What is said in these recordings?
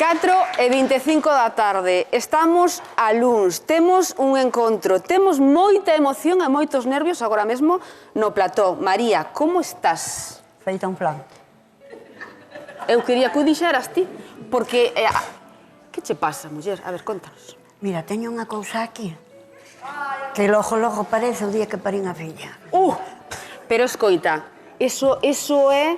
4:25 da tarde. Estamos a luns, temos un encontro, temos moita emoción e moitos nervios agora mesmo no plató. María, como estás? Feita un flan. Eu quería que o dixeras ti, porque... Que che pasa, muller? A ver, contanos. Mira, teño unha cousa aquí que logo parece o día que parín a filla. Pero escoita, eso é...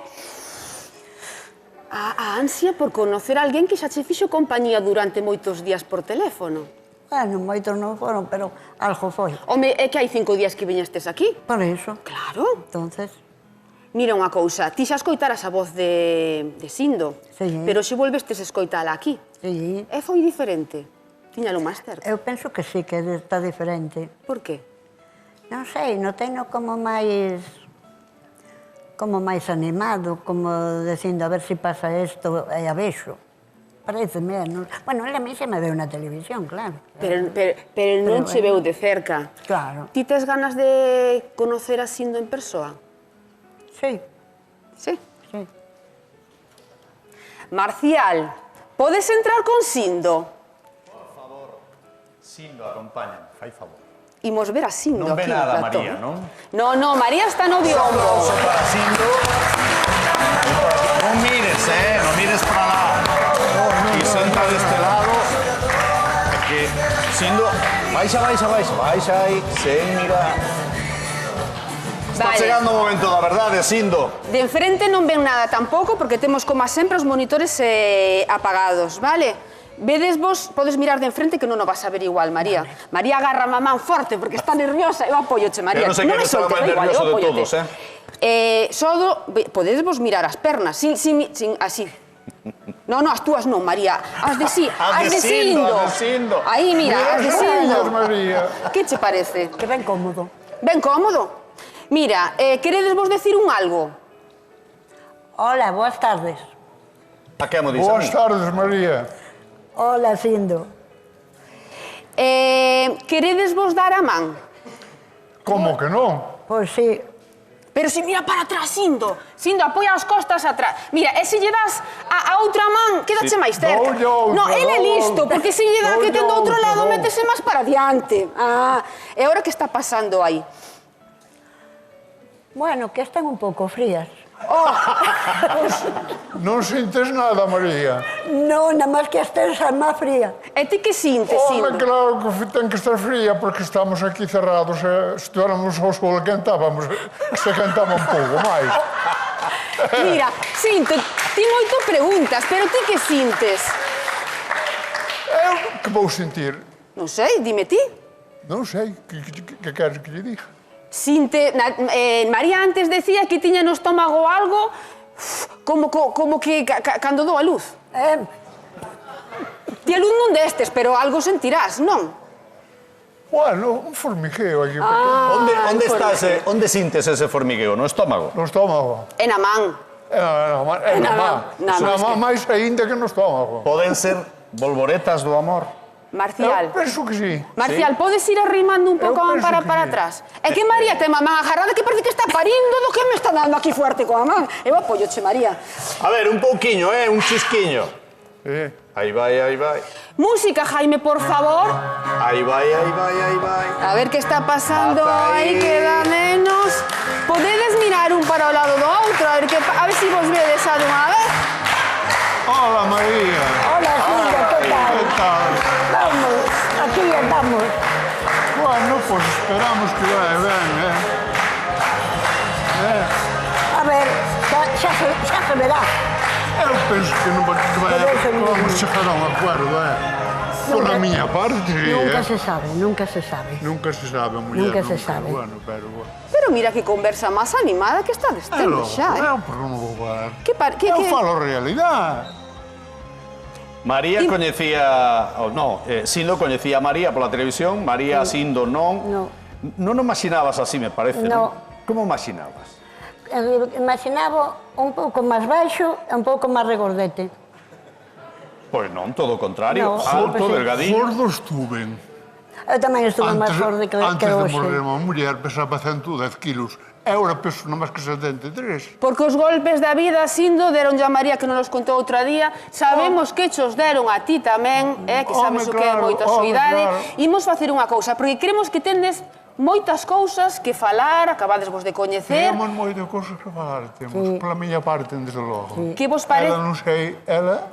A ansia por conocer a alguén que xa che fixo compañía durante moitos días por teléfono. Bueno, moitos non foron, pero algo foi. Home, é que hai 5 días que viñestes aquí. Por iso. Claro. Entonces, Mira unha cousa, ti xa escoitaras a voz de Sindo, sí. pero xe volvestes a escoitala aquí. sí. E foi diferente. Tiñalo máis cerca. Eu penso que sí, que está diferente. Por qué? Non sei, non teño como máis animado, como dicindo a ver se pasa isto e a vexo. Parece menos. Bueno, ele a mí se me veu na televisión, claro. Pero non che veu de cerca. Claro. Ti tes ganas de conocer a Sindo en persoa? Sí. Sí. Sí. Marcial, podes entrar con Sindo? Por favor, Sindo, acompáñame, fai favor. Imos ver a Sindo Non ve aquí no nada, plató. María, non? No, María está no biombo. Aplauso para Sindo. Non mires, non mires para lá. E senta deste lado. É que, Sindo, baixa aí, sen mirar. Está chegando o momento da verdade, Sindo. De enfrente non ven nada tampouco, porque temos, como sempre, os monitores apagados, vale? Vedes vos, podes mirar de enfrente que non o vas a ver igual, María. Vale. María agarra a mamán forte porque está nerviosa. Eu apoioche, María. Eu non sei que estaba máis nervioso de todos, Podedes vos mirar as pernas, sin así. No, as túas non, María. As de sí, as de Sindo. Aí, mira, as de Sindo. Que che parece? Que ben cómodo. Ben cómodo. Mira, queredes vos decir un algo? Hola, boas tardes. A que mo dixo a mí? Boas tardes, María. Hola, Sindo. Queredes vos dar a man? Como que non? Pois sí. Pero si mira para atrás, Sindo. Sindo, apoia as costas atrás. Mira, e se lle das a outra man, quédache máis cerca. No, ele é listo, porque se lle dá que ten do outro lado, métese máis para diante. E agora que está pasando aí? Bueno, que están un pouco frías. Non sintes nada, María? Non, nada máis que estes máis fría. E ti que sintes, Sindo? Home, claro que ten que estar fría porque estamos aquí cerrados e se tuéramos ao sol quentábamos, se quentaba un pouco máis. Mira, Sindo, ti moito preguntas, pero ti que sintes? Eu que vou sentir? Non sei, dime ti. Non sei, que queres que lle diga? María antes decía que tiña no estómago algo como que cando dou a luz. Ti a luz non destes, pero algo sentirás, non? Bueno, un formigueo aquí pequeno. Onde sintes ese formigueo? No estómago? No estómago. E na man. Na man máis aínda que no estómago. Poden ser bolboretas do amor? Marcial. Eu penso que sí. Marcial, podes ir arrimando un pouco a man para sí. atrás? É que María ten a man agarrada que parece que está parindo do que me está dando aquí fuerte coa man. Eu apoioche, María. A ver, un pouquiño, un chisquiño. Aí vai. Música, Jaime, por favor. Aí vai. A ver que está pasando aí, queda menos. Podedes mirar un para o lado do outro, a ver se vos vedes a dunha vez. Hola, María. Hola, Sindo, que tal? Que tal? Vamos, aquí andamos. Bueno, pues esperamos que vai ben, A ver, xa se verá. Eu penso que non vai vamos chegar a un acordo, Por a miña parte, sí, Nunca se sabe, nunca se sabe. Nunca se sabe, muller. Nunca se sabe. Bueno, pero... Pero mira que conversa máis animada que está destendo xa, Eu por non vou falar. Que Eu falo realidade. María coñecía... Sindo coñecía a María pola televisión, María Sindo non. Non o imaginabas así, me parece, non? Como imaginabas? Imaginaba un pouco máis baixo e un pouco máis regordete. Pois non, todo o contrario. No, Alto, sí. delgadinho. Gordo estuven. Eu tamén estuve máis forte que Antes de hoxe. morrer unha muller pesaba 110 kilos. E agora peso non máis que 73. Porque os golpes da vida, Sindo, deron a María, que non nos contou outro día, sabemos que chos deron a ti tamén, que sabes o que é moita soidade. Imos facer unha cousa, porque cremos que tendes moitas cousas que falar, acabades vos de coñecer. Temos moitas cousas que falar, temos, pola miña parte, desde logo. Que vos parece? Ela non sei, ela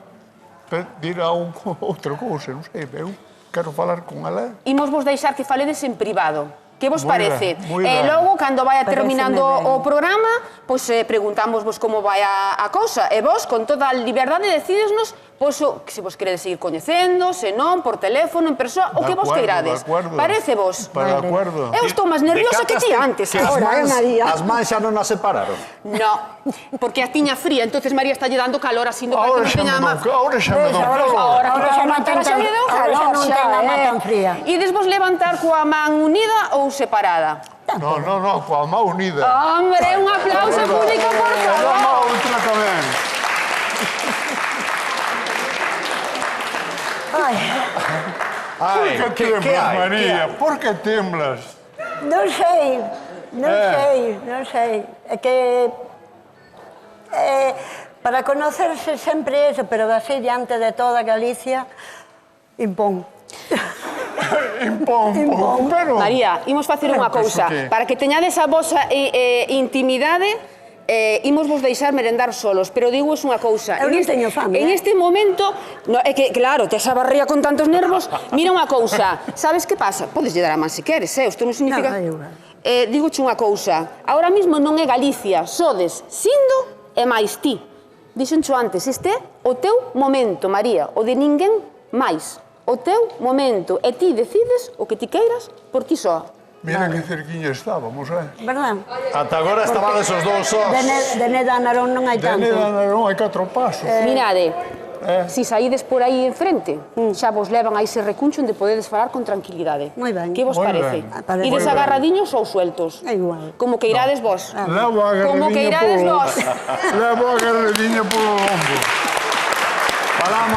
dirá outra cousa, non sei, eu quero falar con ela. Imos vos deixar que faledes en privado. Que vos parece? Moi ben. E logo, cando vaya terminando ben. o programa, pois preguntámosvos como vai a cousa. E vos, con toda a liberdade, decidesnos pois, se vos queredes seguir coñecendo, se non, por teléfono, en persoa, o que vos queirades. Parece vos? De acordo. Eu estou máis nerviosa que ti antes. Agora, María. As mans xa non as separaron. No, porque a tiña fría, entonces María está lle dando calor así para que Ahora non xa me teña má... dou, ahora xa me dou calor. Ahora xa non ten xa lle deu ahora xa calor, non ten a má tan fría. Ides vos levantar coa man unida ou separada? No, coa má unida. Hombre, un aplauso público, por A má favor. outra tamén. Ai, Por que temblas, María? Por que temblas? Non sei, non sei. É que... para conocerse sempre eso, pero así diante de toda Galicia, impón. Impón, pero... María, imos facer unha cousa. Para que teñades a vosa intimidade, imos vos deixar merendar solos, pero digo unha cousa. Eu non teño fame, En este momento, é que, claro, tes a barriga con tantos nervos, mira unha cousa. Sabes que pasa? Podes lle dar a man se queres, isto non significa... Digoche unha cousa. Ahora mismo non é Galicia, sodes Sindo e máis ti. Dixencho antes, este é o teu momento, María, o de ninguén máis. O teu momento, e ti decides o que ti queiras por ti soa. Mira que cerquiña estábamos, Verdad? Ata agora estabades os dous sós. De Neda Narón non hai tanto. De Neda non hai 4 pasos. Mirade, si saídes por aí enfrente, xa vos levan a ese recuncho onde podedes falar con tranquilidade. Moi ben. Que vos Moi parece? ben. Parece Ides moi ben. agarradiños ou sueltos? É igual. Como que irades vos? Levo a Como que garrediña irades polo... vos? Levo a garrediña polo lombo. Falamos.